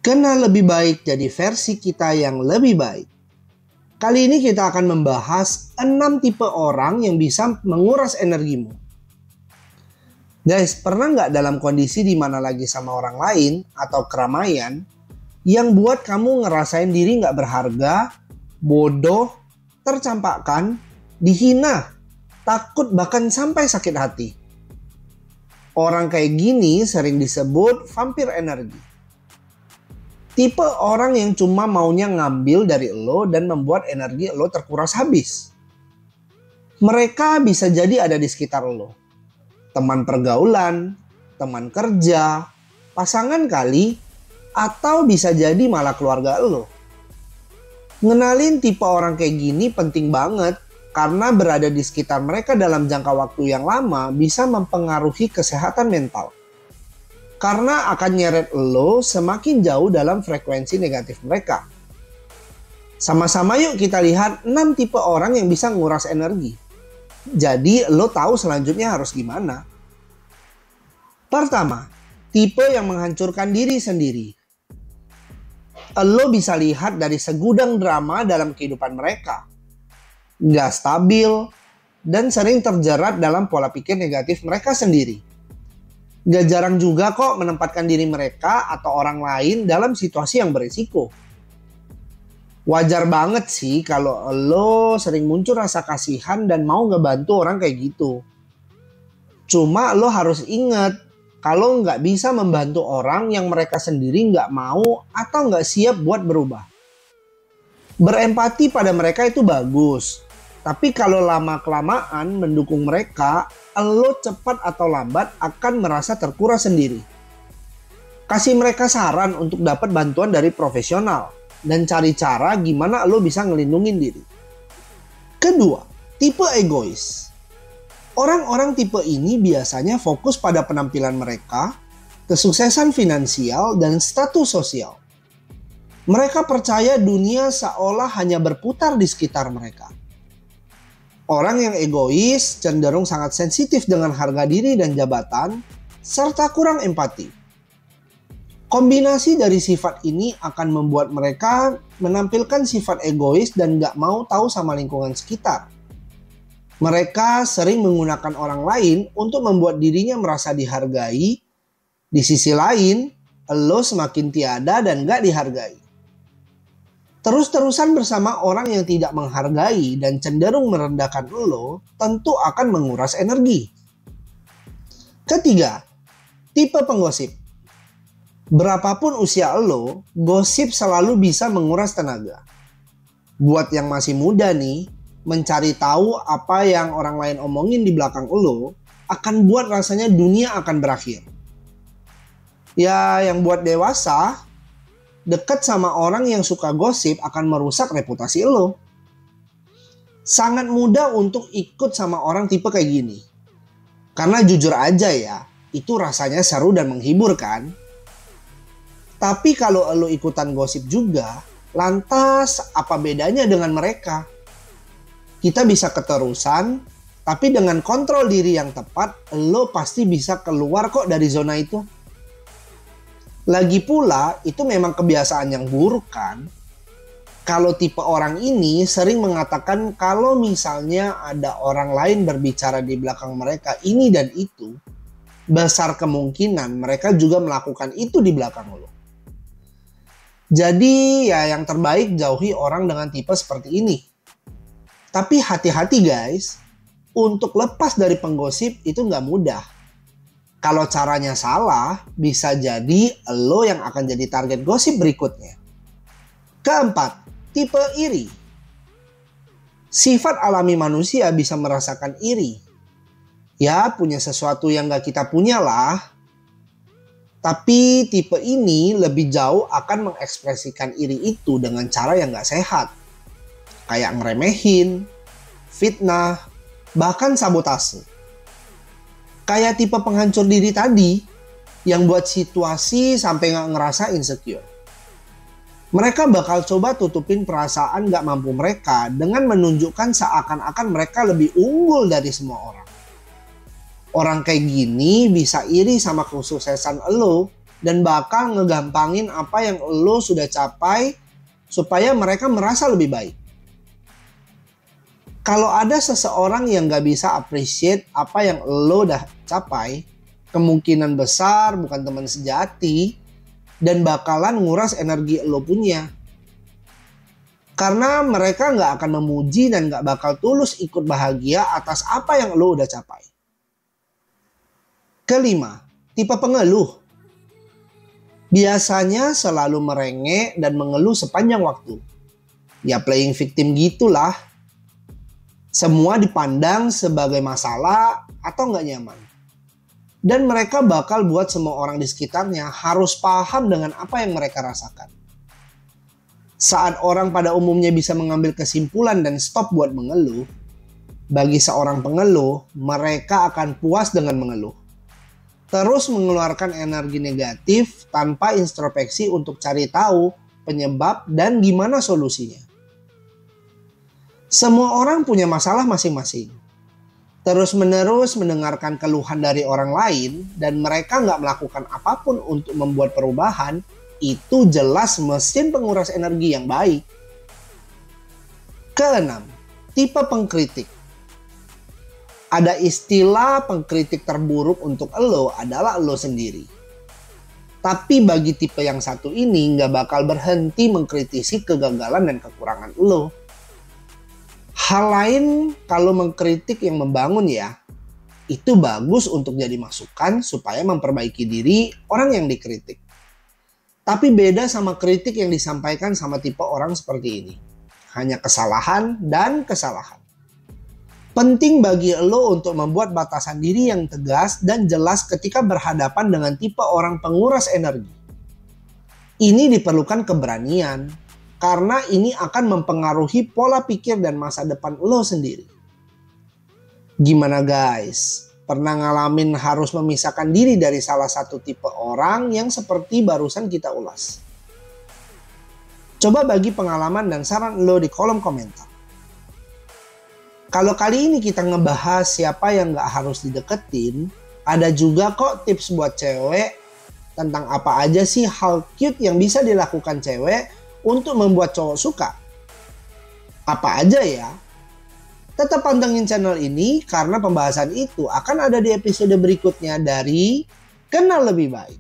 Kenal lebih baik jadi versi kita yang lebih baik. Kali ini kita akan membahas 6 tipe orang yang bisa menguras energimu. Guys, pernah nggak dalam kondisi di mana lagi sama orang lain atau keramaian yang buat kamu ngerasain diri nggak berharga, bodoh, tercampakkan, dihina, takut bahkan sampai sakit hati? Orang kayak gini sering disebut vampir energi. Tipe orang yang cuma maunya ngambil dari lo dan membuat energi lo terkuras habis. Mereka bisa jadi ada di sekitar lo. Teman pergaulan, teman kerja, pasangan kali, atau bisa jadi malah keluarga lo. Ngenalin tipe orang kayak gini penting banget karena berada di sekitar mereka dalam jangka waktu yang lama bisa mempengaruhi kesehatan mental. Karena akan nyeret lo semakin jauh dalam frekuensi negatif mereka. Sama-sama yuk kita lihat 6 tipe orang yang bisa nguras energi. Jadi lo tahu selanjutnya harus gimana. Pertama, tipe yang menghancurkan diri sendiri. Lo bisa lihat dari segudang drama dalam kehidupan mereka. Nggak stabil dan sering terjerat dalam pola pikir negatif mereka sendiri. Gak jarang juga kok menempatkan diri mereka atau orang lain dalam situasi yang berisiko. Wajar banget sih kalau lo sering muncul rasa kasihan dan mau ngebantu orang kayak gitu. Cuma lo harus ingat kalau nggak bisa membantu orang yang mereka sendiri nggak mau atau nggak siap buat berubah. Berempati pada mereka itu bagus. Tapi kalau lama-kelamaan mendukung mereka, lo cepat atau lambat akan merasa terkuras sendiri. Kasih mereka saran untuk dapat bantuan dari profesional dan cari cara gimana lo bisa ngelindungin diri. Kedua, tipe egois. Orang-orang tipe ini biasanya fokus pada penampilan mereka, kesuksesan finansial, dan status sosial. Mereka percaya dunia seolah hanya berputar di sekitar mereka. Orang yang egois cenderung sangat sensitif dengan harga diri dan jabatan, serta kurang empati. Kombinasi dari sifat ini akan membuat mereka menampilkan sifat egois dan gak mau tahu sama lingkungan sekitar. Mereka sering menggunakan orang lain untuk membuat dirinya merasa dihargai. Di sisi lain, lo semakin tiada dan gak dihargai. Terus-terusan bersama orang yang tidak menghargai dan cenderung merendahkan lo tentu akan menguras energi. Ketiga, tipe penggosip. Berapapun usia lo, gosip selalu bisa menguras tenaga. Buat yang masih muda nih, mencari tahu apa yang orang lain omongin di belakang lo akan buat rasanya dunia akan berakhir. Ya, yang buat dewasa, dekat sama orang yang suka gosip akan merusak reputasi lo. Sangat mudah untuk ikut sama orang tipe kayak gini. Karena jujur aja ya, itu rasanya seru dan menghibur kan? Tapi kalau lo ikutan gosip juga, lantas apa bedanya dengan mereka? Kita bisa keterusan, tapi dengan kontrol diri yang tepat, lo pasti bisa keluar kok dari zona itu. Lagi pula, itu memang kebiasaan yang buruk kan? Kalau tipe orang ini sering mengatakan kalau misalnya ada orang lain berbicara di belakang mereka ini dan itu, besar kemungkinan mereka juga melakukan itu di belakang lo. Jadi ya yang terbaik jauhi orang dengan tipe seperti ini. Tapi hati-hati guys, untuk lepas dari penggosip itu nggak mudah. Kalau caranya salah, bisa jadi lo yang akan jadi target gosip berikutnya. Keempat, tipe iri. Sifat alami manusia bisa merasakan iri. Ya, punya sesuatu yang gak kita punya lah. Tapi tipe ini lebih jauh akan mengekspresikan iri itu dengan cara yang gak sehat. Kayak ngeremehin, fitnah, bahkan sabotase. Kayak tipe penghancur diri tadi yang buat situasi sampai gak ngerasa insecure. Mereka bakal coba tutupin perasaan gak mampu mereka dengan menunjukkan seakan-akan mereka lebih unggul dari semua orang. Orang kayak gini bisa iri sama kesuksesan lo dan bakal ngegampangin apa yang lo sudah capai supaya mereka merasa lebih baik. Kalau ada seseorang yang gak bisa appreciate apa yang lo udah capai, kemungkinan besar bukan teman sejati dan bakalan nguras energi lo punya. Karena mereka gak akan memuji dan gak bakal tulus ikut bahagia atas apa yang lo udah capai. Kelima, tipe pengeluh. Biasanya selalu merengek dan mengeluh sepanjang waktu. Ya playing victim gitulah. Semua dipandang sebagai masalah atau nggak nyaman. Dan mereka bakal buat semua orang di sekitarnya harus paham dengan apa yang mereka rasakan. Saat orang pada umumnya bisa mengambil kesimpulan dan stop buat mengeluh, bagi seorang pengeluh, mereka akan puas dengan mengeluh. Terus mengeluarkan energi negatif tanpa introspeksi untuk cari tahu penyebab dan gimana solusinya. Semua orang punya masalah masing-masing. Terus-menerus mendengarkan keluhan dari orang lain dan mereka nggak melakukan apapun untuk membuat perubahan, itu jelas mesin penguras energi yang baik. Keenam, tipe pengkritik. Ada istilah pengkritik terburuk untuk lo adalah lo sendiri. Tapi bagi tipe yang satu ini nggak bakal berhenti mengkritisi kegagalan dan kekurangan lo. Hal lain kalau mengkritik yang membangun ya, itu bagus untuk jadi masukan supaya memperbaiki diri orang yang dikritik. Tapi beda sama kritik yang disampaikan sama tipe orang seperti ini. Hanya kesalahan dan kesalahan. Penting bagi lo untuk membuat batasan diri yang tegas dan jelas ketika berhadapan dengan tipe orang penguras energi. Ini diperlukan keberanian. Karena ini akan mempengaruhi pola pikir dan masa depan lo sendiri. Gimana guys? Pernah ngalamin harus memisahkan diri dari salah satu tipe orang yang seperti barusan kita ulas? Coba bagi pengalaman dan saran lo di kolom komentar. Kalau kali ini kita ngebahas siapa yang gak harus dideketin, ada juga kok tips buat cewek tentang apa aja sih hal cute yang bisa dilakukan cewek untuk membuat cowok suka. Apa aja ya? Tetap pantengin channel ini karena pembahasan itu akan ada di episode berikutnya dari Kenal Lebih Baik.